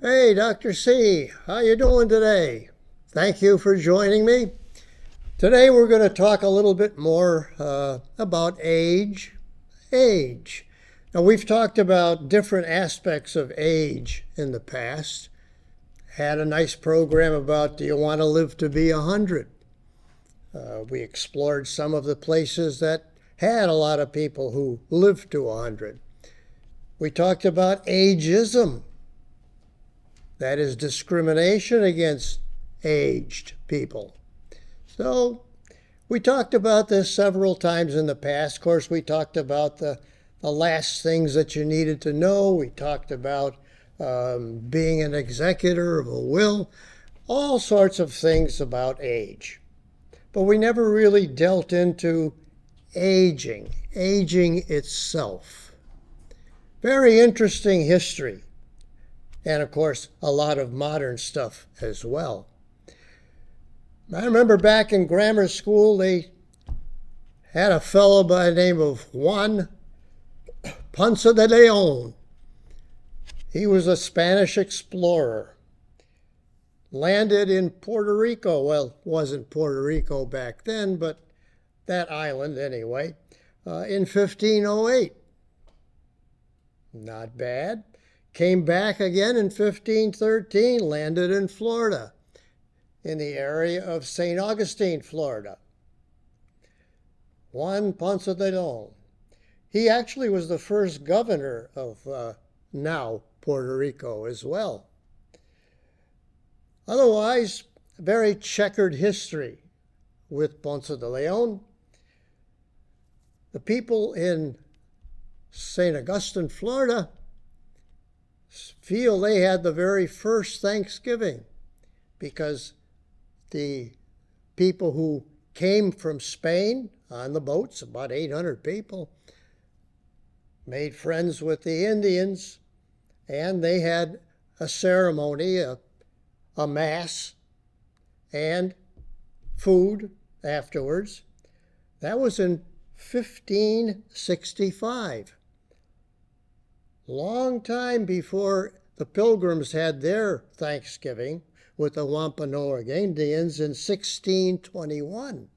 Hey, Dr. C, how you doing today? Thank you for joining me. Today we're going to talk a little bit more about age. Age. Now we've talked about different aspects of age in the past. Had a nice program about do you want to live to be 100? We explored some of the places that had a lot of people who lived to 100. We talked about ageism. That is discrimination against aged people. So we talked about this several times in the past. Of course, we talked about the last things that you needed to know. We talked about being an executor of a will, all sorts of things about age. But we never really dealt into aging itself. Very interesting history. And of course, a lot of modern stuff as well. I remember back in grammar school, they had a fellow by the name of Juan Ponce de Leon. He was a Spanish explorer. Landed in Puerto Rico. Well, it wasn't Puerto Rico back then, but that island anyway, in 1508. Not bad. Came back again in 1513, landed in Florida, in the area of St. Augustine, Florida. Juan Ponce de Leon. He actually was the first governor of now Puerto Rico as well. Otherwise, very checkered history with Ponce de Leon. The people in St. Augustine, Florida, feel they had the very first Thanksgiving because the people who came from Spain on the boats, about 800 people, made friends with the Indians, and they had a ceremony, a mass, and food afterwards. That was in 1565. Long time before the Pilgrims had their Thanksgiving with the Wampanoag Indians in 1621.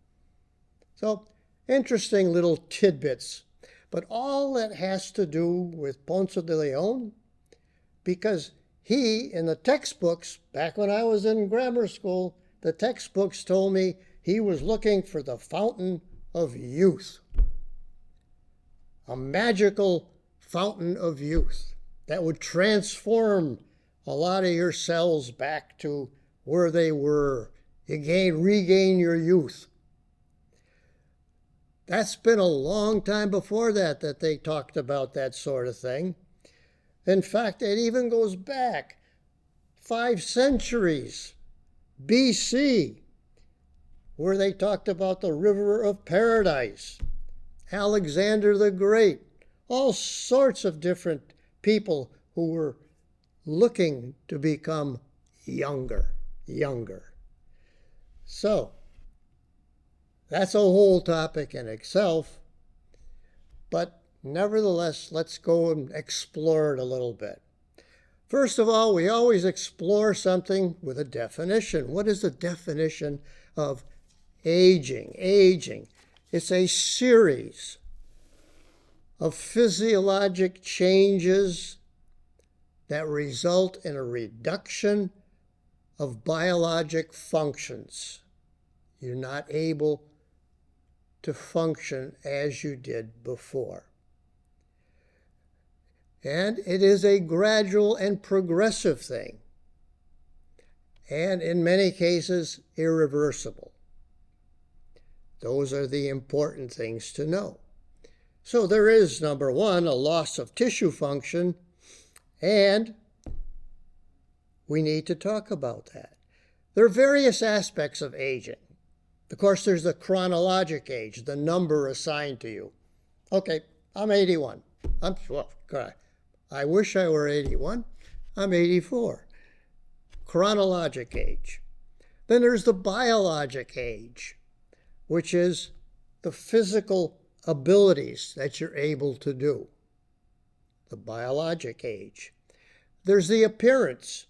So, interesting little tidbits. But all that has to do with Ponce de Leon, because he, in the textbooks, back when I was in grammar school, the textbooks told me he was looking for the fountain of youth. A magical fountain of youth that would transform a lot of your cells back to where they were. You regain your youth. That's been a long time before that they talked about that sort of thing. In fact, it even goes back 5 centuries BC, where they talked about the river of paradise, Alexander the Great, all sorts of different people who were looking to become younger. So, that's a whole topic in itself, but nevertheless, let's go and explore it a little bit. First of all, we always explore something with a definition. What is the definition of aging? Aging. It's a series of physiologic changes that result in a reduction of biologic functions. You're not able to function as you did before. And it is a gradual and progressive thing, and in many cases, irreversible. Those are the important things to know. So there is, number one, a loss of tissue function, and we need to talk about that. There are various aspects of aging. Of course, there's the chronologic age, the number assigned to you. Okay, I'm 81. I wish I were 81. I'm 84. Chronologic age. Then there's the biologic age, which is the physical abilities that you're able to do. The biologic age. There's the appearance,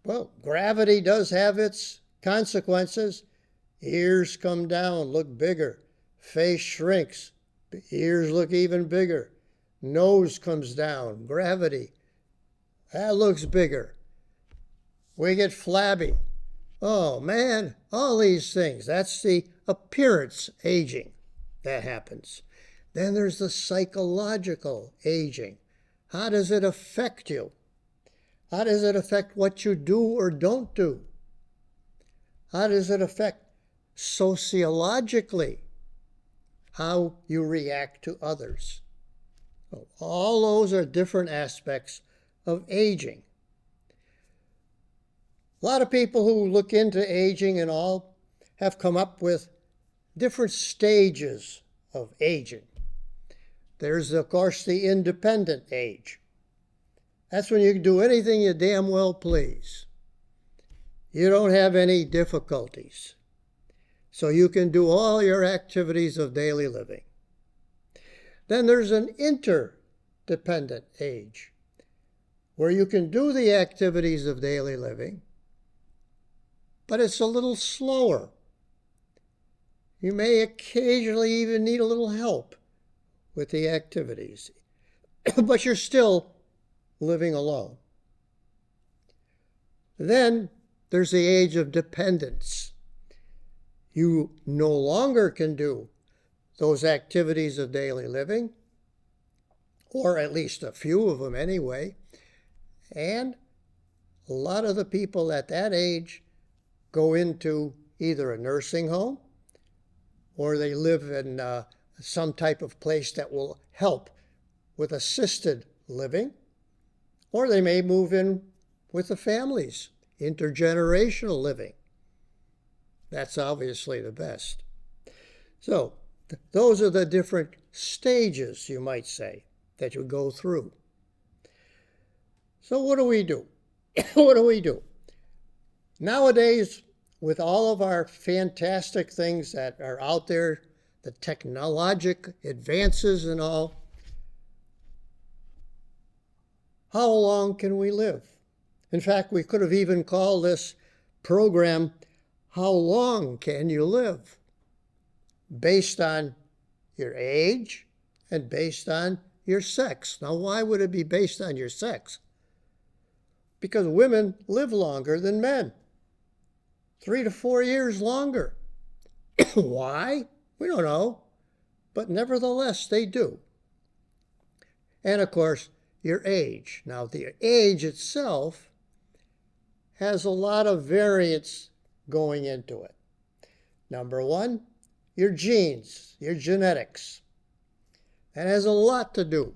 Well, gravity does have its consequences. Ears come down, look bigger. Face shrinks, ears look even bigger. Nose comes down, gravity, that looks bigger. We get flabby. Oh man, all these things. That's the appearance aging that happens. Then there's the psychological aging. How does it affect you? How does it affect what you do or don't do? How does it affect sociologically how you react to others? So all those are different aspects of aging. A lot of people who look into aging and all have come up with different stages of aging. There's, of course, the independent age. That's when you can do anything you damn well please. You don't have any difficulties. So you can do all your activities of daily living. Then there's an interdependent age, where you can do the activities of daily living, but it's a little slower. You may occasionally even need a little help with the activities, but you're still living alone. Then there's the age of dependence. You no longer can do those activities of daily living, or at least a few of them anyway. And a lot of the people at that age go into either a nursing home or they live in some type of place that will help with assisted living, or they may move in with the families, intergenerational living. That's obviously the best. So those are the different stages, you might say, that you go through. So what do we do? What do we do? Nowadays, with all of our fantastic things that are out there, the technologic advances and all, how long can we live? In fact, we could have even called this program, How Long Can You Live? Based on your age and based on your sex. Now, why would it be based on your sex? Because women live longer than men. 3 to 4 years longer. Why? We don't know. But nevertheless, they do. And of course, your age. Now, the age itself has a lot of variance going into it. Number one, your genes, your genetics. That has a lot to do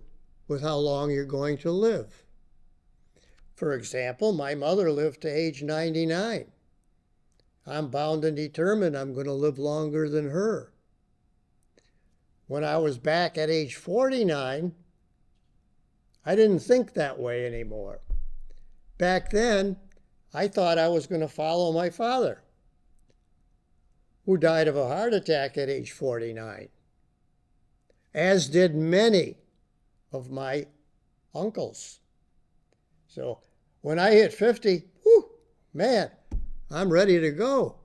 with how long you're going to live. For example, my mother lived to age 99. I'm bound and determined I'm going to live longer than her. When I was back at age 49, I didn't think that way anymore. Back then, I thought I was going to follow my father, who died of a heart attack at age 49, as did many of my uncles. So when I hit 50, whew, man, I'm ready to go.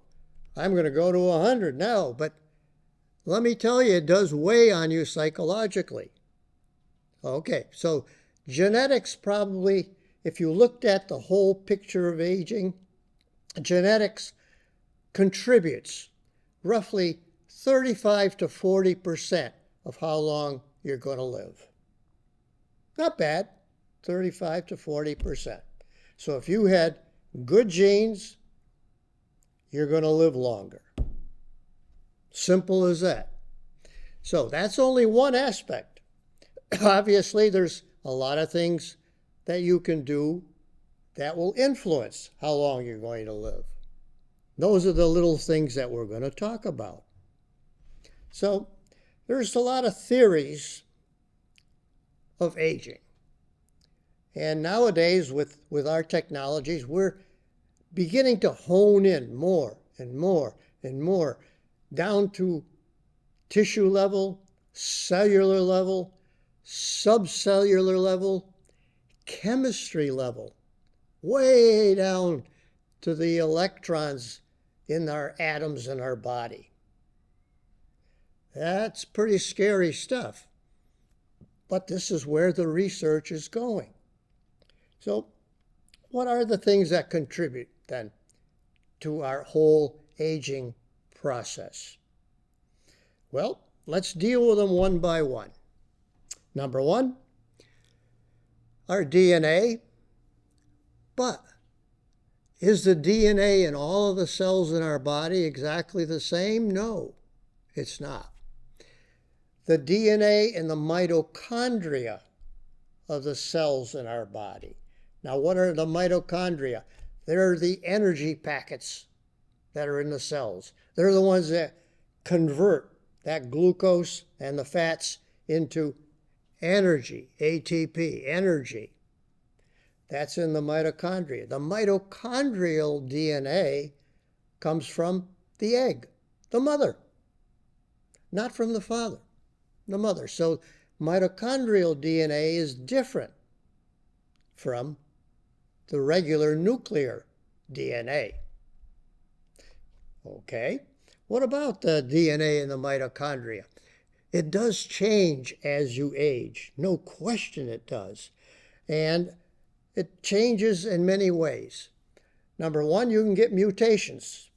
I'm going to go to 100 now. But let me tell you, it does weigh on you psychologically. Okay, so genetics probably, if you looked at the whole picture of aging, genetics contributes roughly 35 to 40% of how long you're going to live. Not bad, 35 to 40%. So if you had good genes, you're going to live longer. Simple as that. So that's only one aspect. Obviously, there's a lot of things that you can do that will influence how long you're going to live. Those are the little things that we're going to talk about. So there's a lot of theories of aging. And nowadays, with our technologies, we're beginning to hone in more and more and more down to tissue level, cellular level, subcellular level, chemistry level, way down to the electrons in our atoms in our body. That's pretty scary stuff. But this is where the research is going. So, what are the things that contribute then to our whole aging process? Well, let's deal with them one by one. Number one, our DNA. But is the DNA in all of the cells in our body exactly the same? No, it's not. The DNA in the mitochondria of the cells in our body. Now, what are the mitochondria? They're the energy packets that are in the cells. They're the ones that convert that glucose and the fats into energy, ATP, energy. That's in the mitochondria. The mitochondrial DNA comes from the egg, the mother, not from the father, the mother. So mitochondrial DNA is different from the regular nuclear DNA. Okay, what about the DNA in the mitochondria? It does change as you age. No question it does. And it changes in many ways. Number one, you can get mutations.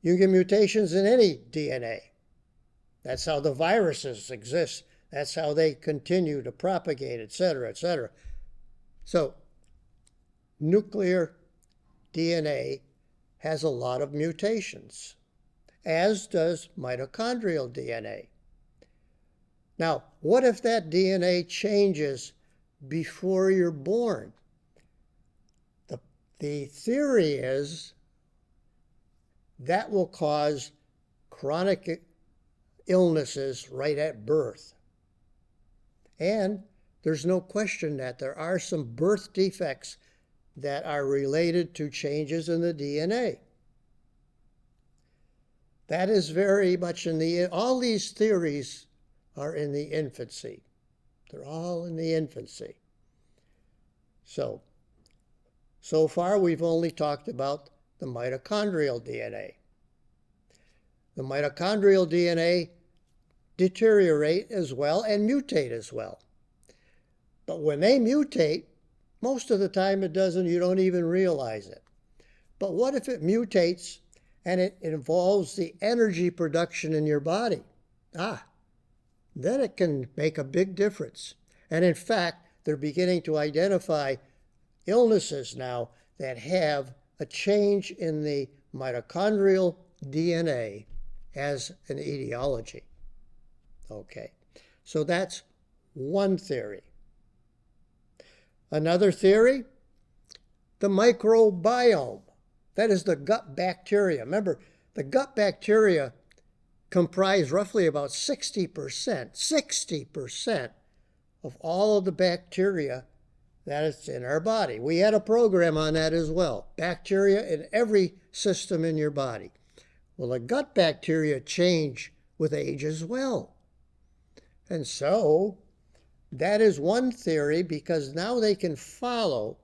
You can get mutations in any DNA. That's how the viruses exist. That's how they continue to propagate, etc., etc. So, nuclear DNA has a lot of mutations, as does mitochondrial DNA. Now, what if that DNA changes before you're born? The theory is that will cause chronic illnesses right at birth. And there's no question that there are some birth defects that are related to changes in the DNA. That is very much all these theories are in the infancy. They're all in the infancy. So far we've only talked about the mitochondrial DNA. The mitochondrial DNA deteriorate as well and mutate as well. But when they mutate, most of the time it doesn't, you don't even realize it. But what if it mutates and it involves the energy production in your body? Then it can make a big difference. And in fact, they're beginning to identify illnesses now that have a change in the mitochondrial DNA as an etiology. Okay, so that's one theory. Another theory, the microbiome. That is the gut bacteria. Remember, the gut bacteria comprise roughly about 60% of all of the bacteria that is in our body. We had a program on that as well. Bacteria in every system in your body. Well, the gut bacteria change with age as well. And so that is one theory, because now they can follow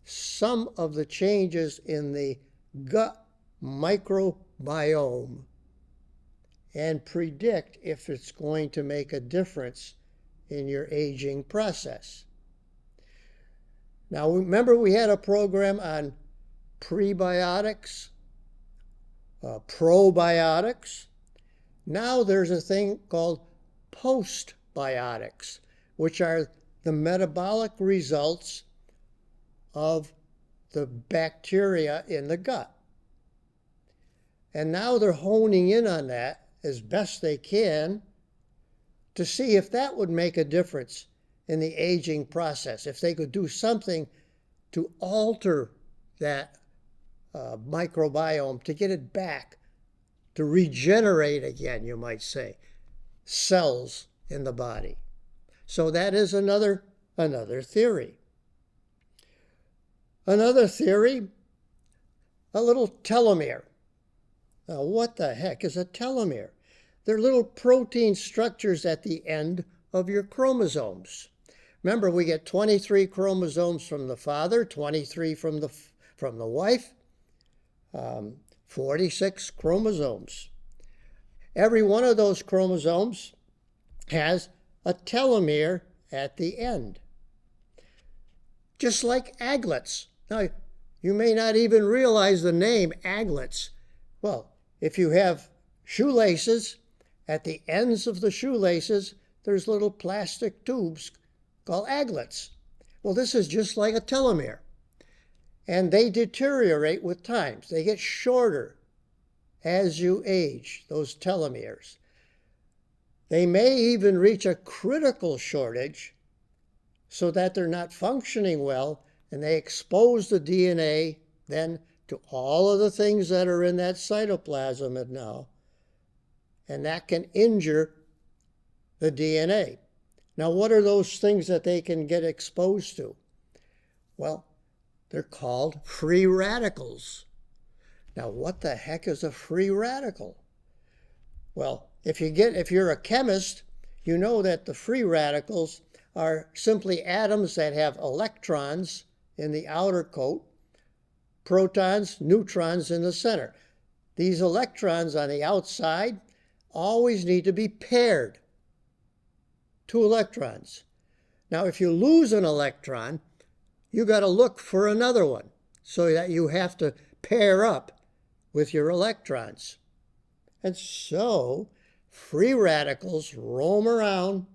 some of the changes in the gut microbiome and predict if it's going to make a difference in your aging process. Now, remember we had a program on prebiotics, probiotics. Now there's a thing called postbiotics, which are the metabolic results of the bacteria in the gut. And now they're honing in on that as best they can to see if that would make a difference in the aging process, if they could do something to alter that microbiome, to get it back, to regenerate again, you might say, cells in the body. So that is another theory. Another theory, a little telomere. Now, what the heck is a telomere? They're little protein structures at the end of your chromosomes. Remember, we get 23 chromosomes from the father, 23 from the wife, 46 chromosomes. Every one of those chromosomes has a telomere at the end, just like aglets. Now, you may not even realize the name aglets. Well, if you have shoelaces, at the ends of the shoelaces, there's little plastic tubes called aglets. Well, this is just like a telomere. And they deteriorate with time. They get shorter as you age, those telomeres. They may even reach a critical shortage so that they're not functioning well, and they expose the DNA then to all of the things that are in that cytoplasm now, and that can injure the DNA. Now, what are those things that they can get exposed to? Well, they're called free radicals. Now, what the heck is a free radical? Well, if you're a chemist, you know that the free radicals are simply atoms that have electrons in the outer coat, protons, neutrons in the center. These electrons on the outside always need to be paired. Two electrons. Now, if you lose an electron, you got to look for another one, so that you have to pair up with your electrons. And so, free radicals roam around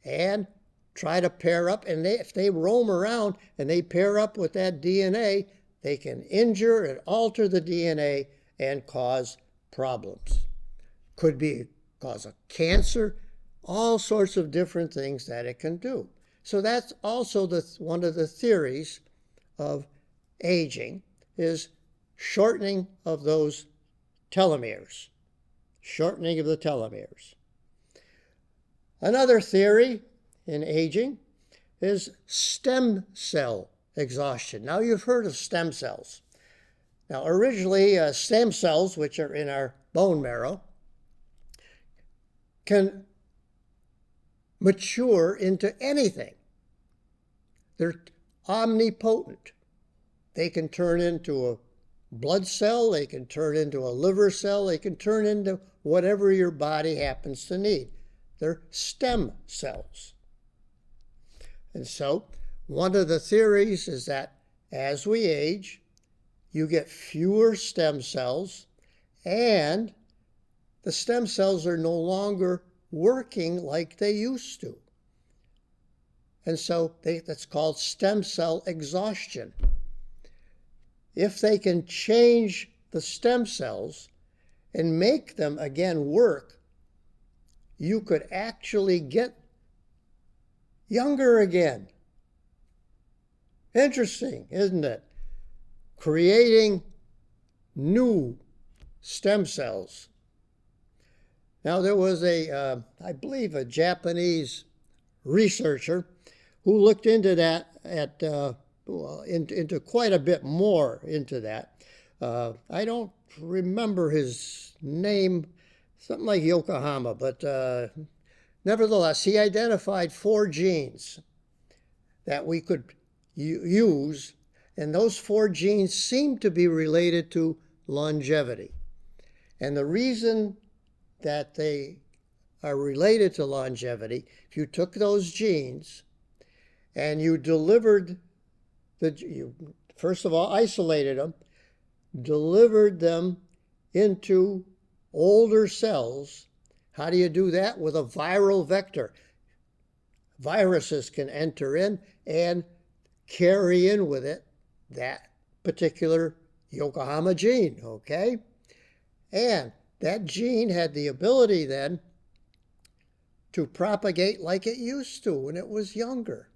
and try to pair up, and if they roam around and they pair up with that DNA, they can injure and alter the DNA and cause problems. Could be cause a cancer, all sorts of different things that it can do. So that's also one of the theories of aging, is shortening of those telomeres. Shortening of the telomeres. Another theory in aging is stem cell exhaustion. Now, you've heard of stem cells. Now, originally, stem cells, which are in our bone marrow, can mature into anything. They're omnipotent. They can turn into a blood cell, they can turn into a liver cell, they can turn into whatever your body happens to need. They're stem cells. And so, one of the theories is that as we age, you get fewer stem cells, and the stem cells are no longer working like they used to. And so that's called stem cell exhaustion. If they can change the stem cells and make them again work, you could actually get younger again. Interesting, isn't it? Creating new stem cells. Now, there was I believe, a Japanese researcher who looked into that into quite a bit more into that. I don't remember his name, something like Yokohama, but nevertheless, he identified 4 genes that we could use, and those 4 genes seem to be related to longevity. And the reason that they are related to longevity, if you took those genes and you delivered you first of all isolated them, delivered them into older cells. How do you do that? With a viral vector. Viruses can enter in and carry in with it that particular Yokohama gene, okay? And that gene had the ability then to propagate like it used to when it was younger.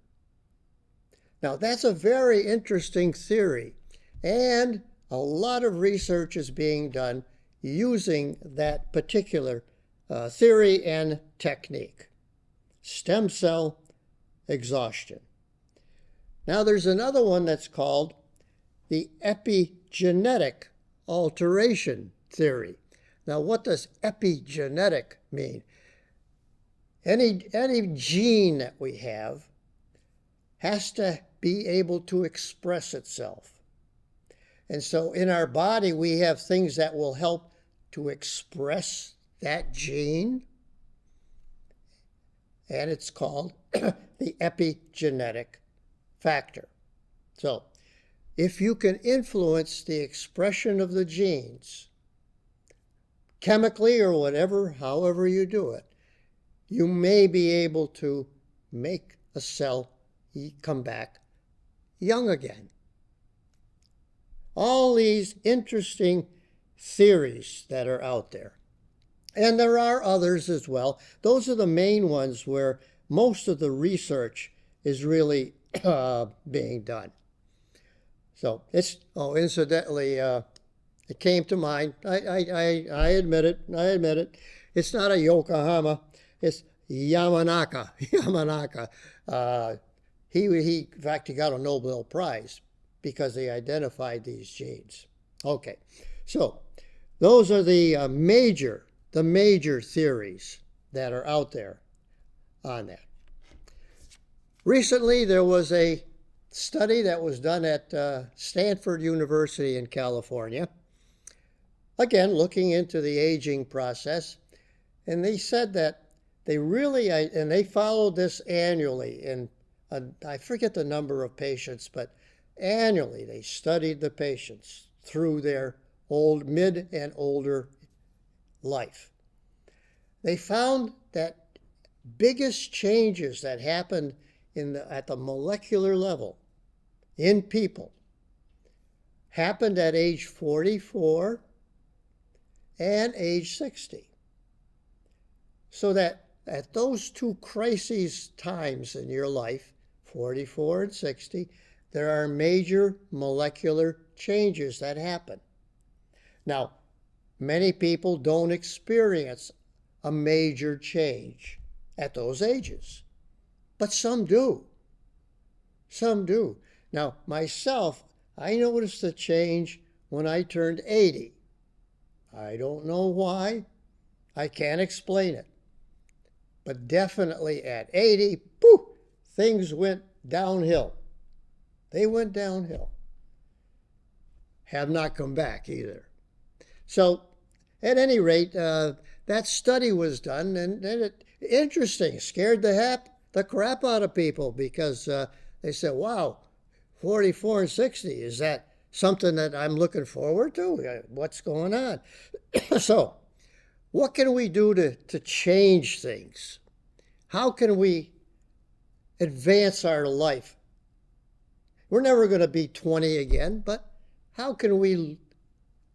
Now, that's a very interesting theory, and a lot of research is being done using that particular theory and technique. Stem cell exhaustion. Now, there's another one that's called the epigenetic alteration theory. Now, what does epigenetic mean? Any gene that we have has to be able to express itself. And so in our body, we have things that will help to express that gene. And it's called the epigenetic factor. So if you can influence the expression of the genes, chemically or whatever, however you do it, you may be able to make a cell come back young again. All these interesting theories that are out there. And there are others as well. Those are the main ones where most of the research is really being done. So incidentally, it came to mind. I admit it. It's not a Yokohama. It's Yamanaka. He in fact, he got a Nobel Prize because they identified these genes. Okay, so those are the major theories that are out there on that. Recently, there was a study that was done at Stanford University in California, again, looking into the aging process, and they said that they really, and they followed this annually, and I forget the number of patients, but annually they studied the patients through their mid and older life. They found that biggest changes that happened at the molecular level in people happened at age 44 and age 60. So that at those two crises times in your life, 44 and 60, there are major molecular changes that happen. Now, many people don't experience a major change at those ages, but some do. Some do. Now, myself, I noticed a change when I turned 80. I don't know why. I can't explain it. But definitely at 80, poof, things went downhill. They went downhill. Have not come back either. So, at any rate, that study was done, and interesting, scared the crap out of people because they said, wow, 44 and 60, is that something that I'm looking forward to? What's going on? So, what can we do to change things? How can we advance our life? We're never going to be 20 again, but how can we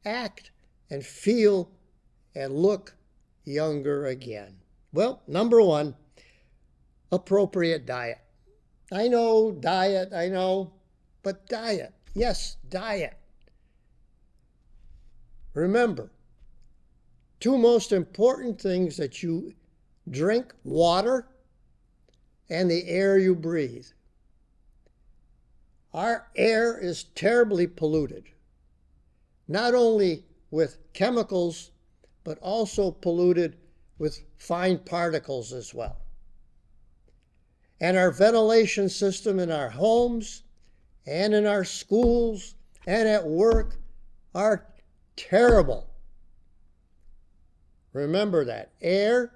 act and feel and look younger again? Well, number one, appropriate diet. I know, but diet. Yes, diet. Remember, two most important things that you drink: water and the air you breathe. Our air is terribly polluted, not only with chemicals, but also polluted with fine particles as well. And our ventilation system in our homes and in our schools and at work are terrible. Remember that. Air,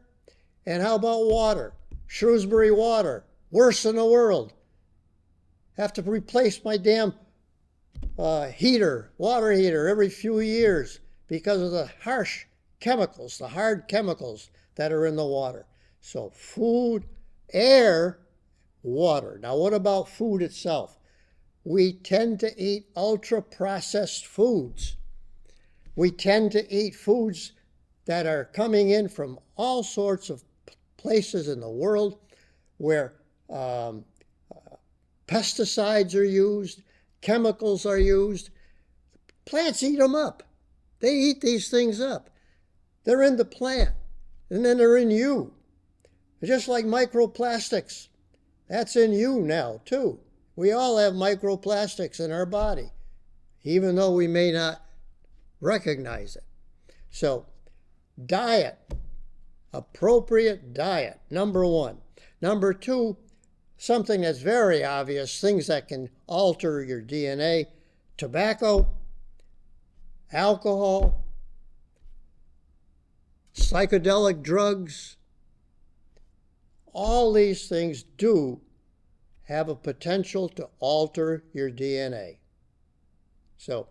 and how about water? Shrewsbury water, worst in the world. Have to replace my damn water heater every few years because of the harsh chemicals, the hard chemicals that are in the water. So food, air, water. Now what about food itself? We tend to eat ultra-processed foods. We tend to eat foods that are coming in from all sorts of places in the world where pesticides are used, chemicals are used. Plants eat them up. They eat these things up. They're in the plant, and then they're in you. Just like microplastics. That's in you now, too. We all have microplastics in our body, even though we may not recognize it. So, diet. Appropriate diet, number one. Number two, something that's very obvious, things that can alter your DNA: tobacco, alcohol, psychedelic drugs, all these things do have a potential to alter your DNA. So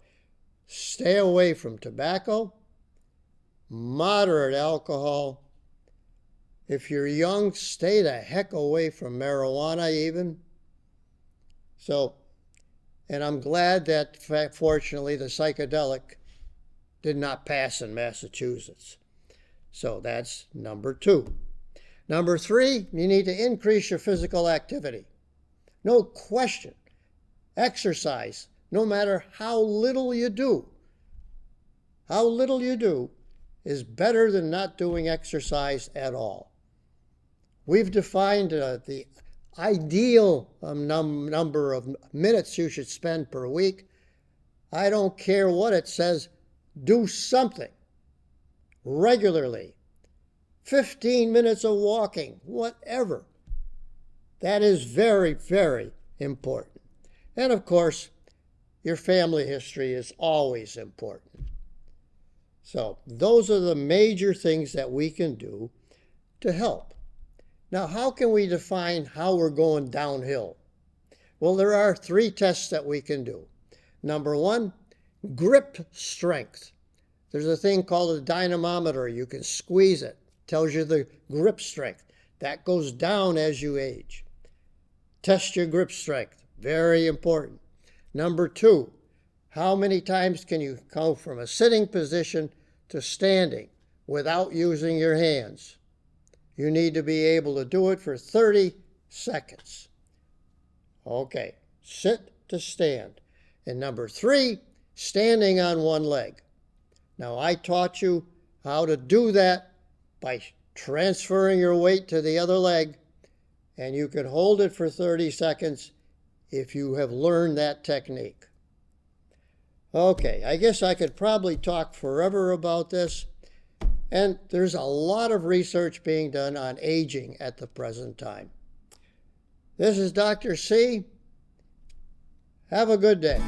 stay away from tobacco, moderate alcohol. If you're young, stay the heck away from marijuana even. So, and I'm glad that fortunately the psychedelic did not pass in Massachusetts. So that's number 2. Number 3, you need to increase your physical activity. No question. Exercise, no matter how little you do. How little you do is better than not doing exercise at all. We've defined the ideal number of minutes you should spend per week. I don't care what it says, do something regularly. 15 minutes of walking, whatever. That is very, very important. And of course, your family history is always important. So those are the major things that we can do to help. Now, how can we define how we're going downhill? Well, there are 3 tests that we can do. Number 1, grip strength. There's a thing called a dynamometer. You can squeeze it. Tells you the grip strength. That goes down as you age. Test your grip strength. Very important. Number 2, how many times can you go from a sitting position to standing without using your hands? You need to be able to do it for 30 seconds. Okay, sit to stand. And number 3, standing on one leg. Now, I taught you how to do that by transferring your weight to the other leg, and you can hold it for 30 seconds if you have learned that technique. Okay, I guess I could probably talk forever about this, and there's a lot of research being done on aging at the present time. This is Dr. C. Have a good day.